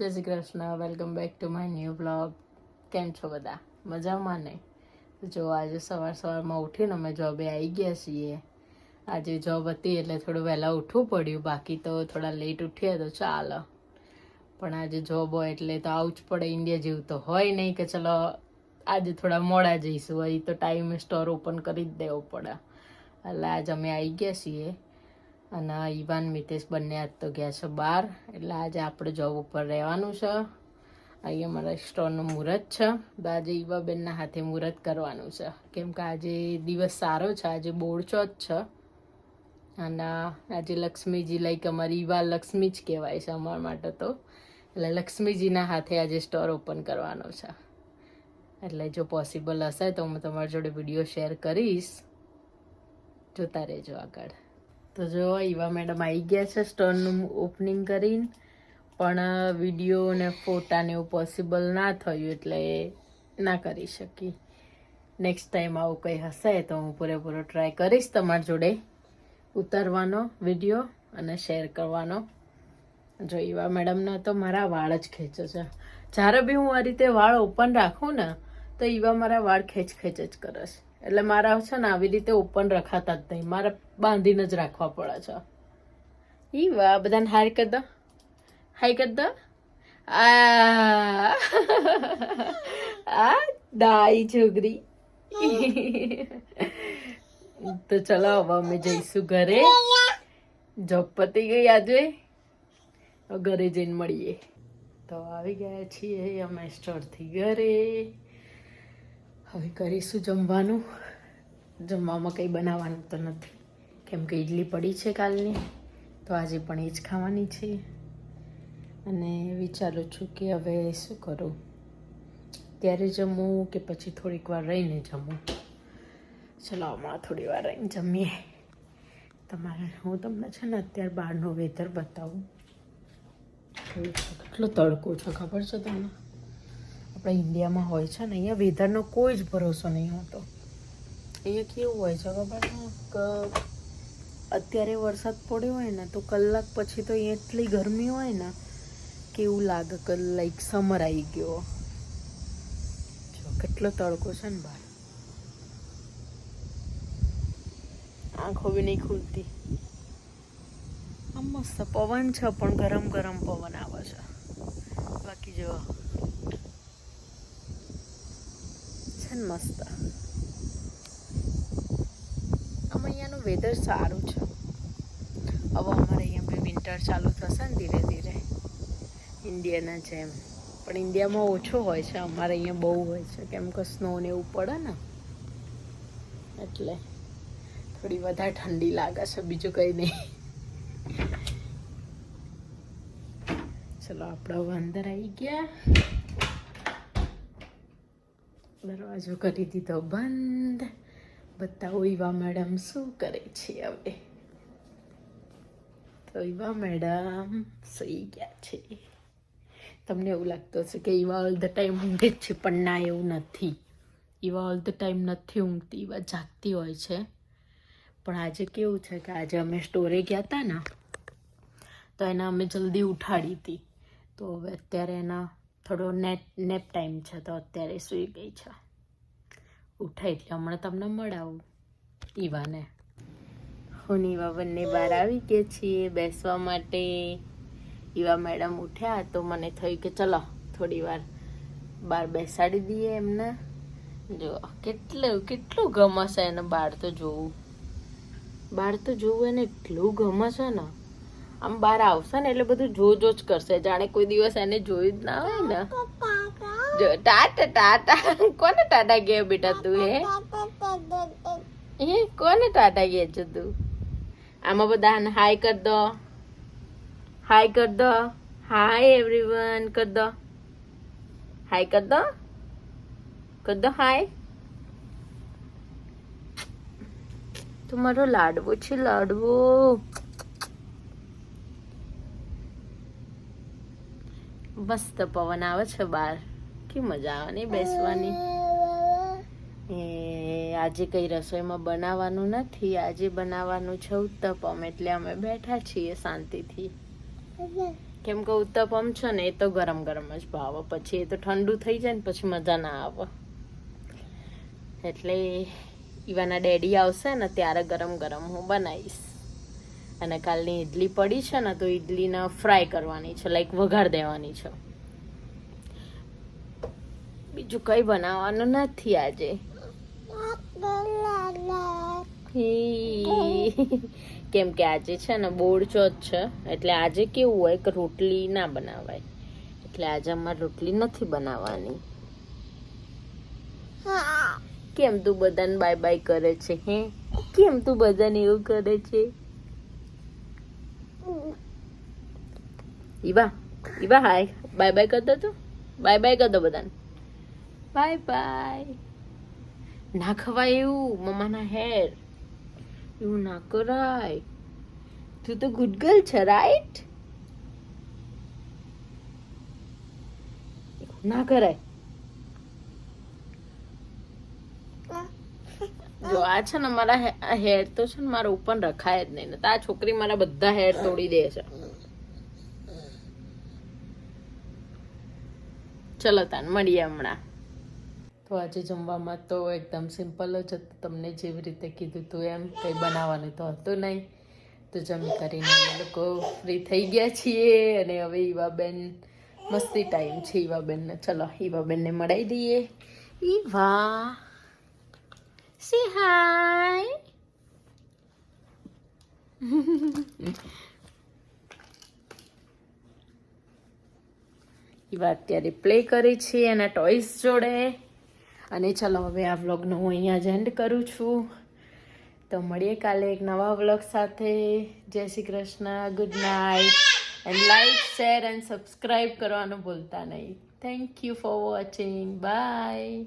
જય Shri Krishna. Welcome back to my new blog. કેમ છો બધા? મજામાં ને? જો આજે સવારમાં ઉઠીને અમે જોબે આવી ગયા છીએ. આજે જોબ હતી એટલે થોડું વહેલા ઉઠવું પડ્યું, બાકી તો થોડા લેટ ઉઠીએ તો ચાલે. પણ આજે જોબ હોય એટલે તો આવું જ પડે. ઇન્ડિયા જેવું તો હોય નહીં કે ચલો આજે થોડા મોડા જઈશું, હોય તો ટાઈમે સ્ટોર ઓપન કરી જ દેવો પડે. એટલે આજે અમે આવી ગયા છીએ અને ઈવાન મિતેશ બંને આજ તો ગયા છે બહાર. એટલે આજે આપણે જોબ ઉપર રહેવાનું છે. અહીંયા મારા સ્ટોરનું મુહૂર્ત છે, તો આજે ઈવાબેનના હાથે મુહૂર્ત કરવાનું છે, કેમ કે આજે દિવસ સારો છે, આજે બોળચોથ છે. અને આજે લક્ષ્મીજી, લાઈક અમારી ઈવા લક્ષ્મી જ કહેવાય છે અમારા માટે તો. એટલે લક્ષ્મીજીના હાથે આજે સ્ટોર ઓપન કરવાનો છે. એટલે જો પોસિબલ હશે તો હું તમારી જોડે વિડીયો શેર કરીશ, જોતા રહેજો આગળ. તો જો ઈવા મેડમ આવી ગયા છે સ્ટોરનું ઓપનિંગ કરીને, પણ વિડીયો ને ફોટા ને એવું પોસિબલ ના થયું એટલે ના કરી શકી. નેક્સ્ટ ટાઈમ આવું કંઈ હશે તો હું પૂરેપૂરો ટ્રાય કરીશ તમારી જોડે ઉતારવાનો વિડીયો અને શેર કરવાનો. જો ઈવા મેડમના તો મારા વાળ જ ખેંચે છે. જ્યારે બી હું આ રીતે વાળ ઓપન રાખું ને તો ઈવા મારા વાળ ખેંચ જ કરે છે. એટલે મારા છે ને આવી રીતે ઓપન રખાતા જ નહીં, મારે બાંધીને જ રાખવા પડે છે. ઈવા બધાને હાય કરી દો, હાય કરી દો. આ ડાઈ છોકરી. તો ચલો હવે અમે જઈશું ઘરે. જોબ પતી ગઈ આજે, ઘરે જઈને મળીએ. તો આવી ગયા છીએ અમે સ્ટોરથી ઘરે. હવે કરીશું જમવાનું. જમવામાં કંઈ બનાવવાનું તો નથી, કેમ કે ઇડલી પડી છે કાલની, તો આજે પણ એ જ ખાવાની છે. અને વિચારું છું કે હવે શું કરું, ત્યારે જમું કે પછી થોડીક વાર રહીને જમું. ચલો હમણાં થોડી વાર રહીને જમીએ. હું તમને છે ને અત્યારે બહારનો વેધર બતાવું. કેટલો તડકો છે ખબર છે તમને? આપણા ઇન્ડિયામાં હોય છે ને, અહીંયા વેધરનો કોઈ જ ભરોસો નહીં હોતો. અહીંયા કેવું હોય છે ખબર કે અત્યારે વરસાદ પડ્યો હોય ને તો કલાક પછી તો અહીંયા એટલી ગરમી હોય ને કે એવું લાગે કે લાઈક સમર આવી ગયો. જો કેટલો તડકો છે ને બહાર, આંખો બી નહીં ખુલતી. આમ મસ્ત પવન છે, પણ ગરમ ગરમ પવન આવે છે. બાકી જો છે ને મસ્ત. આમ અહીંયાનું વેધર સારું છે. હવે અમારે અહીંયા બી વિન્ટર ચાલુ થશે ને ધીરે ધીરે, ઇન્ડિયાના જેમ. પણ ઇન્ડિયામાં ઓછો હોય છે, અમારે અહીંયા બહુ હોય છે, કેમ કે સ્નો ને એવું પડે ને એટલે થોડી વધારે ઠંડી લાગે છે, બીજું કંઈ નહીં. ચલો આપણે હવે અંદર આવી ગયા. દરવાજો કરી દીધો બંધ. બતાવો ઈવા મેડમ શું કરે છે હવે. તો ઈવા મેડમ સૂઈ ગયા છે. તમને એવું લાગતું હશે કે ઈવા ઓલ ધ ટાઈમ ઊંઘે જ છે, પણ ના, એવું નથી. ઈવા ઓલ ધ ટાઈમ નથી ઊંઘતી, ઈવા જાગતી હોય છે. પણ આજે કેવું છે કે આજે અમે સ્ટોરે ગયા હતા ને તો એને અમે જલ્દી ઉઠાડી હતી. તો હવે અત્યારે એના થોડો નેપ ટાઈમ છે, તો અત્યારે સૂઈ ગઈ છે. ઉઠાય એટલે હમણાં તમને મળાવું ઈવાને. હું ઈવા બંને બહાર આવી ગયા છીએ બેસવા માટે. ઈવા મેડમ ઉઠ્યા તો મને થયું કે ચલો થોડી વાર બહાર બેસાડી દઈએ એમને. જો કેટલું ગમે છે એને બહાર તો જોવું. બહાર તો જોવું એને એટલું ગમે છે ને. આમ બહાર આવશે ને એટલે બધું જો જ કરશે, જાણે કોઈ દિવસ એને જોયું જ ના હોય ને. જો ટાટા ટાટા. કોને ટાટા ગયા બેટા તું? હે કોને ટાટા ગયા છો તું? આમાં બધાને હાય કર દો, હાય કર દો, હાય એવરીવન કર દો, હાય કર દો, કર દો હાય. તમારો લાડવો છે, લાડવો. મસ્ત પવન આવે છે બહાર, કે મજા આવે નહીં બેસવાની. આજે કઈ રસોઈમાં બનાવવાનું નથી, આજે બનાવવાનું છે ઉત્તપમ, એટલે અમે બેઠા છીએ શાંતિથી. કેમ કે ઉત્તપમ છે ને એ તો ગરમ ગરમ જ ભાવે, પછી એ તો ઠંડુ થઈ જાય ને પછી મજા ના આવે. એટલે ઈવાના ડેડી આવશે ને ત્યારે ગરમ ગરમ હું બનાવીશ. અને કાલની ઈડલી પડી છે ને તો ઈડલીને ફ્રાય કરવાની છે, લાઈક વઘાર દેવાની છે. બીજું કઈ બનાવવાનું નથી આજે. કેમ કે આજે છે ને બોર્ડ ચોથ છે, એટલે આજે કેવું હોય કે રોટલી ના બનાવાય, એટલે આજે અમારે રોટલી નથી બનાવવાની. કેમ તું બધાને બાય બાય કરે છે? હે કેમ તું બધાને એવું કરે છે? ઈવા ઈવા હાય બાય બાય કરતો તું, બાય બાય કરતો બધાને, બાય બાય. ના ખવાય એવું, મમ્માના હેર એવું ના કરાય. તું તો ગુડ ગર્લ છે, રાઈટ? ના કરાય. જો આ છે ને મારા હેર તો છે ને મારા ઉપર રખાય જ નહીં, ને આ છોકરી મારા બધા હેર તોડી દે છે. ચલો તાન મળીએ હમણાં. તો આજે જમવામાં તો એકદમ સિમ્પલ જ હતું, તમને જેવી રીતે કીધું હતું એમ, કંઈ બનાવવાનું તો હતું નહીં. તો જમી કરીને અમે લોકો ફ્રી થઈ ગયા છીએ, અને હવે ઈવાબેન મસ્તી ટાઈમ છે ઈવાબેનને. ચલો ઈવાબેનને મળાવી દઈએ. Eva say hi. ઈવા અત્યારે પ્લે કરે છે એના ટોયસ જોડે. અને ચલો હવે આ વ્લોગનો હું અહીંયા જ એન્ડ કરું છું. તો મળીએ કાલે એક નવા વ્લોગ સાથે. Jai Shri Krishna, good night, and like, share and subscribe કરવાનું ભૂલતા નહીં. Thank you for watching, by.